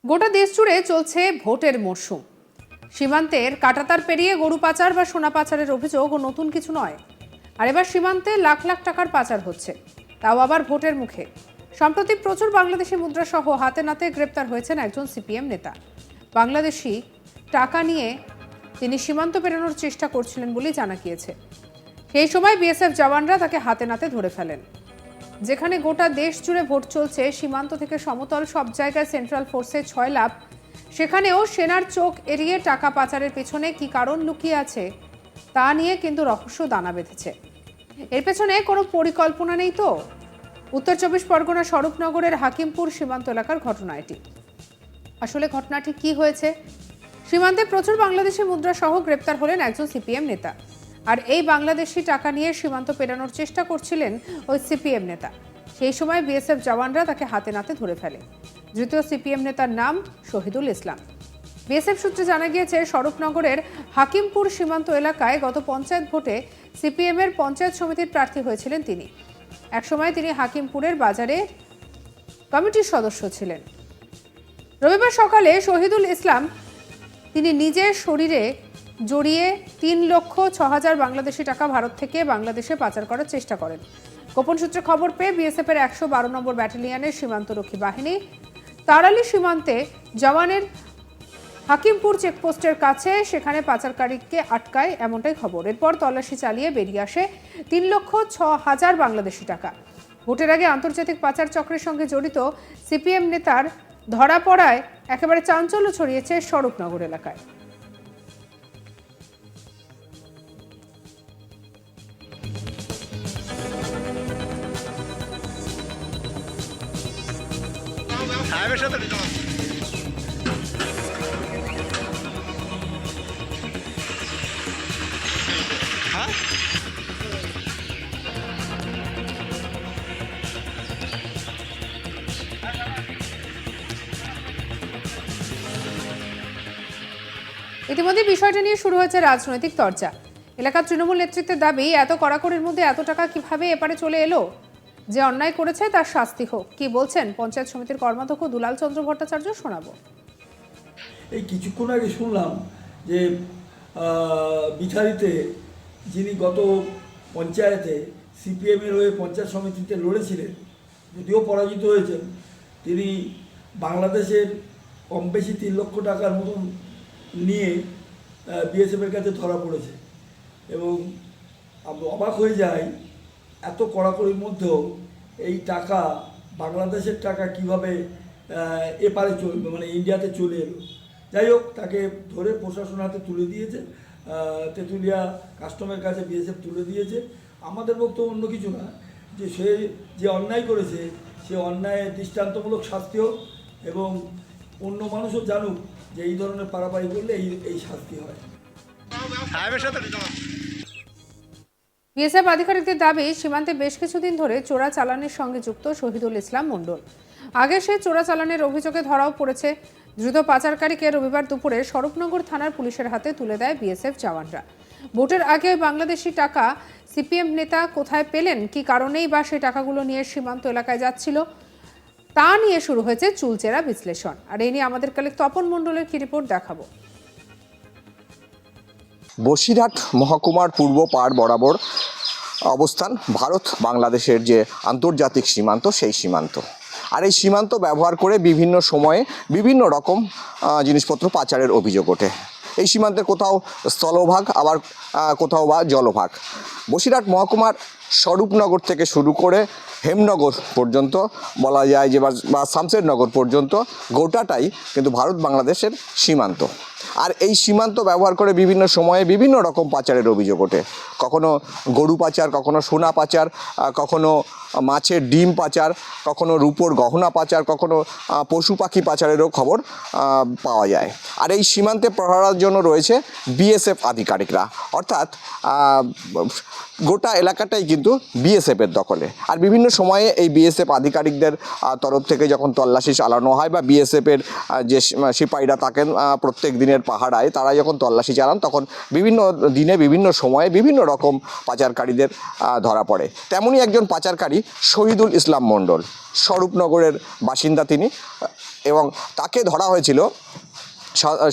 গোটা দেশ জুড়ে চলছে ভোটের মরশুম। সীমান্তের কাঁটাতার পেরিয়ে গরু পাচার বা সোনা পাচারের অভিযোগ নতুন কিছু নয়। আর এবার সীমান্তে লাখ লাখ টাকার পাচার হচ্ছে, তাও আবার ভোটের মুখে। সম্প্রতি প্রচুর বাংলাদেশি মুদ্রা সহ হাতে নাতে গ্রেপ্তার হয়েছেন একজন সিপিএম নেতা। বাংলাদেশি টাকা নিয়ে তিনি সীমান্ত পেরোনোর চেষ্টা করছিলেন বলেই জানা গিয়েছে। সেই সময় বিএসএফ জওয়ানরা তাকে হাতে নাতে ধরে ফেলেন। যেখানে গোটা দেশ জুড়ে ভোট চলছে, সীমান্ত থেকে সমতল সব জায়গায় সেন্ট্রাল ফোর্সের 6 লাভ, সেখানেও সেনার চোখ এড়িয়ে টাকা পাচারের পেছনে কি কারণ লুকিয়ে আছে তা নিয়ে কিন্তু রহস্য দানা বেঁধেছে। এর পেছনে কোনো পরিকল্পনা নেই তো? উত্তর 24 পরগনা স্বরূপনগরের হাকিমপুর সীমান্ত এলাকার ঘটনা এটি। আসলে ঘটনাটি কি হয়েছে? সীমান্তে প্রচুর বাংলাদেশি মুদ্রা সহ গ্রেপ্তার হলেন একজন সিপিএম নেতা। আর এই বাংলাদেশি টাকা নিয়ে সীমান্ত পেরানোর চেষ্টা করছিলেন ওই সিপিএম নেতা। সেই সময় বিএসএফ জওয়ানরা তাকে হাতে নাতে ধরে ফেলে। ধৃত সিপিএম নেতার নাম শহীদুল ইসলাম। বিএসএফ সূত্রে জানা গিয়েছে, স্বরূপনগরের হাকিমপুর সীমান্ত এলাকায় গত পঞ্চায়েত ভোটে সিপিএম এর পঞ্চায়েত সমিতির প্রার্থী হয়েছিলেন তিনি। একসময় তিনি হাকিমপুরের বাজারের কমিটির সদস্য ছিলেন। রবিবার সকালে শহীদুল ইসলাম তিনি নিজের শরীরে জড়িয়ে 3,06,000 বাংলাদেশি টাকা ভারত থেকে বাংলাদেশে পাচার করার চেষ্টা করেন। গোপন সূত্রে খবর পেয়ে বিএসএফ এর 112 নম্বর ব্যাটালিয়নের সীমান্তরক্ষী বাহিনী তারালি সীমান্তে জওয়ানের হাকিমপুর চেকপোস্টের কাছে সেখানে পাচারকারীকে আটকায়, এমনটাই খবর। এরপর তল্লাশি চালিয়ে বেরিয়ে আসে 3,06,000 বাংলাদেশি টাকা। ভোটের আগে আন্তর্জাতিক পাচার চক্রের সঙ্গে জড়িত সিপিএম নেতার ধরা পড়ায় একেবারে চাঞ্চল্য ছড়িয়েছে স্বরূপনগর এলাকায়। ইতিমধ্যে বিষয়টা নিয়ে শুরু হয়েছে রাজনৈতিক চর্চা। এলাকার তৃণমূল নেতৃত্বের দাবি, এত কড়াকড়ির মধ্যে এত টাকা কিভাবে এপারে চলে এলো? যে অন্যায় করেছে তার শাস্তি হোক। কি বলছেন পঞ্চায়েত সমিতির কর্মাধ্যক্ষ দুলাল চন্দ্র ভট্টাচার্য, শোনাবো। এই কিছুক্ষণ আগে শুনলাম যে বিছারিতে যিনি গত পঞ্চায়েতে সিপিএমের হয়ে পঞ্চায়েত সমিতিতে লড়েছিলেন, যদিও পরাজিত হয়েছেন, তিনি বাংলাদেশের কম বেশি 3 লক্ষ টাকার মতন নিয়ে বিএসএফের কাছে ধরা পড়েছে। এবং অবাক হয়ে যায়, এত কড়াকড়ির মধ্যেও এই টাকা, বাংলাদেশের টাকা কিভাবে এপারে চলবে, মানে ইন্ডিয়াতে চলে এলো। যাই হোক, তাকে ধরে প্রশাসন হাতে তুলে দিয়েছে, তেঁতুলিয়া কাস্টমের কাছে বিএসএফ তুলে দিয়েছে। আমাদের বক্তব্য অন্য কিছু না, যে সে যে অন্যায় করেছে সে অন্যায় দৃষ্টান্তমূলক শাস্তি হোক, এবং অন্য মানুষও জানুক যে এই ধরনের পারাপারি করলে এই শাস্তি হয়। বিএসএফ আধিকারিকদের দাবি, সীমান্তে বেশ কিছুদিন ধরে চোরা চালানের সঙ্গে যুক্ত শহীদুল ইসলাম মণ্ডল। আগে সে চোরা চালানের অভিযোগে ধরাও পড়েছে। দ্রুত পাচারকারীকে রবিবার দুপুরে স্বরূপনগর থানার পুলিশের হাতে তুলে দেয় বিএসএফ জওয়ানরা। ভোটের আগে বাংলাদেশি টাকা সিপিএম নেতা কোথায় পেলেন, কি কারণেই বা সেই টাকাগুলো নিয়ে সীমান্ত এলাকায় যাচ্ছিল, তা নিয়ে শুরু হয়েছে চুলচেরা বিশ্লেষণ। আর এই নিয়ে আমাদের কালে তপন মণ্ডলের কি রিপোর্ট দেখাবো। বসিরহাট মহকুমার পূর্ব পাড় বরাবর অবস্থান ভারত বাংলাদেশের যে আন্তর্জাতিক সীমান্ত, সেই সীমান্ত। আর এই সীমান্ত ব্যবহার করে বিভিন্ন সময়ে বিভিন্ন রকম জিনিসপত্র পাচারের অভিযোগ ওঠে। এই সীমান্তের কোথাও স্থলভাগ, আবার কোথাও বা জলভাগ। বসিরহাট মহকুমার স্বরূপনগর থেকে শুরু করে হেমনগর পর্যন্ত বলা যায় যে, বা শামশেরনগর পর্যন্ত গোটাটাই কিন্তু ভারত বাংলাদেশের সীমান্ত। আর এই সীমান্ত ব্যবহার করে বিভিন্ন সময়ে বিভিন্ন রকম পাচারের অভিযোগ ওঠে। কখনো গরু পাচার, কখনো সোনা পাচার, কখনো মাছের ডিম পাচার, কখনো রূপোর গহনা পাচার, কখনো পশু পাখি পাচারেরও খবর পাওয়া যায়। আর এই সীমান্তে প্রহরার জন্য রয়েছে বিএসএফ আধিকারিকরা, অর্থাৎ গোটা এলাকাটাই কিন্তু বিএসএফের দখলে। আর বিভিন্ন সময়ে এই বিএসএফ আধিকারিকদের তরফ থেকে যখন তল্লাশি চালানো হয়, বা বিএসএফের যে সিপাহীরা থাকেন প্রত্যেক দিনের পাহারায়, তারা যখন তল্লাশি চালান, তখন বিভিন্ন দিনে বিভিন্ন সময়ে বিভিন্ন রকম পাচারকারীদের ধরা পড়ে। তেমনই একজন পাচারকারী শহীদুল ইসলাম মণ্ডল, স্বরূপনগরের বাসিন্দা তিনি। এবং তাকে ধরা হয়েছিল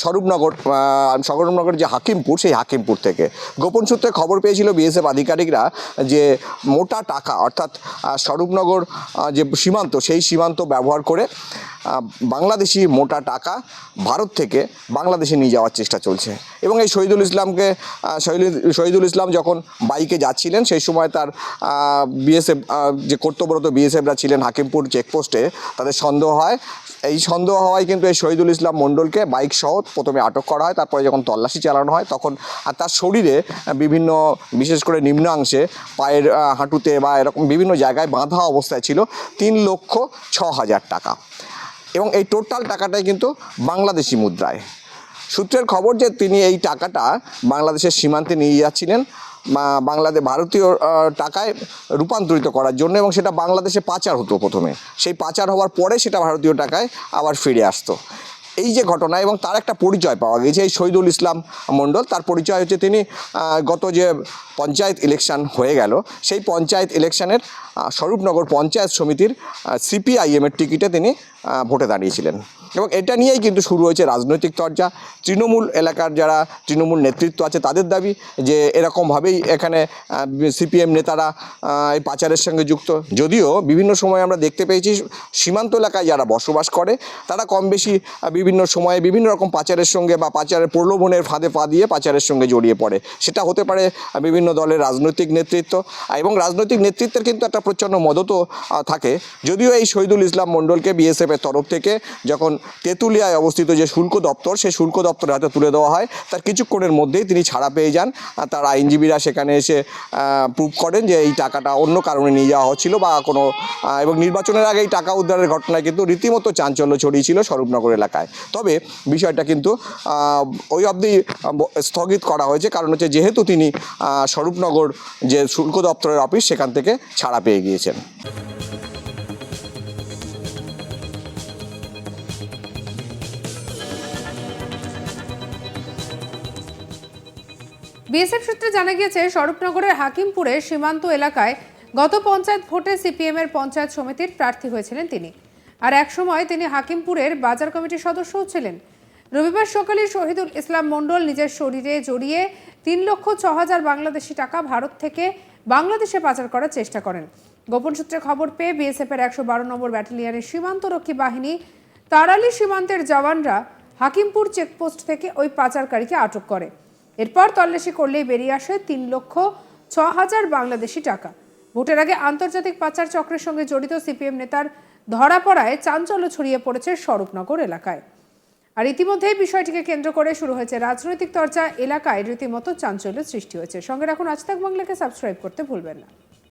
স্বরূপনগর যে হাকিমপুর, সেই হাকিমপুর থেকে। গোপন সূত্রে খবর পেয়েছিল বিএসএফ আধিকারিকরা যে মোটা টাকা, অর্থাৎ স্বরূপনগর যে সীমান্ত, সেই সীমান্ত ব্যবহার করে বাংলাদেশি মোটা টাকা ভারত থেকে বাংলাদেশে নিয়ে যাওয়ার চেষ্টা চলছে। এবং এই শহীদুল ইসলাম যখন বাইকে যাচ্ছিলেন, সেই সময় তার বিএসএফ যে কর্তব্যরত বিএসএফরা ছিলেন হাকিমপুর চেকপোস্টে, তাদের সন্দেহ হয়। এই সন্দেহ হওয়ায় কিন্তু এই শহীদুল ইসলাম মণ্ডলকে বাইক সহ প্রথমে আটক করা হয়। তারপরে যখন তল্লাশি চালানো হয়, তখন তার শরীরে বিভিন্ন, বিশেষ করে নিম্নাংশে পায়ের হাঁটুতে বা এরকম বিভিন্ন জায়গায় বাঁধা অবস্থায় ছিল 3,06,000 টাকা। এবং এই টোটাল টাকাটাই কিন্তু বাংলাদেশি মুদ্রায়। সূত্রের খবর যে তিনি এই টাকাটা বাংলাদেশের সীমান্তে নিয়ে যাচ্ছিলেন ভারতীয় টাকায় রূপান্তরিত করার জন্য, এবং সেটা বাংলাদেশে পাচার হতো প্রথমে। সেই পাচার হওয়ার পরে সেটা ভারতীয় টাকায় আবার ফিরে আসতো। এই যে ঘটনা, এবং তার একটা পরিচয় পাওয়া গেছে এই শহীদুল ইসলাম মণ্ডল। তার পরিচয় হচ্ছে তিনি গত যে পঞ্চায়েত ইলেকশন হয়ে গেল, সেই পঞ্চায়েত ইলেকশনের স্বরূপনগর পঞ্চায়েত সমিতির সিপিআইএমের টিকিটে তিনি ভোটে দাঁড়িয়েছিলেন। এবং এটা নিয়েই কিন্তু শুরু হয়েছে রাজনৈতিক চর্চা। তৃণমূল এলাকার যারা তৃণমূল নেতৃত্ব আছে, তাদের দাবি যে এরকমভাবেই এখানে সিপিএম নেতারা এই পাচারের সঙ্গে যুক্ত। যদিও বিভিন্ন সময় আমরা দেখতে পেয়েছি সীমান্ত এলাকায় যারা বসবাস করে, তারা কম বেশি বিভিন্ন সময়ে বিভিন্ন রকম পাচারের সঙ্গে বা পাচারের প্রলোভনের ফাঁদে পা দিয়ে পাচারের সঙ্গে জড়িয়ে পড়ে। সেটা হতে পারে বিভিন্ন দলের রাজনৈতিক নেতৃত্ব, এবং রাজনৈতিক নেতৃত্বের কিন্তু একটা প্রচণ্ড মদতও থাকে। যদিও এই শহীদুল ইসলাম মণ্ডলকে বিএসএফের তরফ থেকে যখন তেঁতুলিয়ায় অবস্থিত যে শুল্ক দপ্তর, সেই শুল্ক দপ্তরের হাতে তুলে দেওয়া হয়, তার কিছুক্ষণের মধ্যেই তিনি ছাড়া পেয়ে যান। তার আইনজীবীরা সেখানে এসে প্রুভ করেন যে এই টাকাটা অন্য কারণে নিয়ে যাওয়া হচ্ছিল বা কোনো, এবং নির্বাচনের আগে এই টাকা উদ্ধারের ঘটনায় কিন্তু রীতিমতো চাঞ্চল্য ছড়িয়েছিল স্বরূপনগর এলাকায়। তবে বিষয়টা কিন্তু ওই অবধি স্থগিত করা হয়েছে, কারণ হচ্ছে যেহেতু তিনি স্বরূপনগর যে শুল্ক দপ্তরের অফিস, সেখান থেকে ছাড়া পেয়ে গিয়েছেন। বিএসএফ সূত্রে জানা গিয়েছে, স্বরূপনগরের হাকিমপুরে সীমান্ত এলাকায় গত পঞ্চায়েত ভোটে সিপিএমের পঞ্চায়েত সমিতির প্রার্থী হয়েছিলেন তিনি। আর একসময় তিনি হাকিমপুরের বাজার কমিটির সদস্যও ছিলেন। রবিবার সকালে শহীদুল ইসলাম মণ্ডল নিজের শরীরে জড়িয়ে 3,06,000 বাংলাদেশি টাকা ভারত থেকে বাংলাদেশে পাচার করার চেষ্টা করেন। গোপন সূত্রে খবর পেয়ে বিএসএফের 112 নম্বর ব্যাটালিয়নের সীমান্তরক্ষী বাহিনী তারালি সীমান্তের জওয়ানরা হাকিমপুর চেকপোস্ট থেকে ওই পাচারকারীকে আটক করে। এরপর তল্লাশি করলেই বেরিয়ে আসে 3,06,000 বাংলাদেশি টাকা। ভোটের আগে আন্তর্জাতিক পাচার চক্রের সঙ্গে জড়িত সিপিএম নেতার ধরা পড়ায় চাঞ্চল্য ছড়িয়ে পড়েছে স্বরূপনগর এলাকায়। আর ইতিমধ্যেই বিষয়টিকে কেন্দ্র করে শুরু হয়েছে রাজনৈতিক চর্চা। এলাকায় রীতিমতো চাঞ্চল্য সৃষ্টি হয়েছে। সঙ্গে রাখুন আজ তাক বাংলাকে, সাবস্ক্রাইব করতে ভুলবেন না।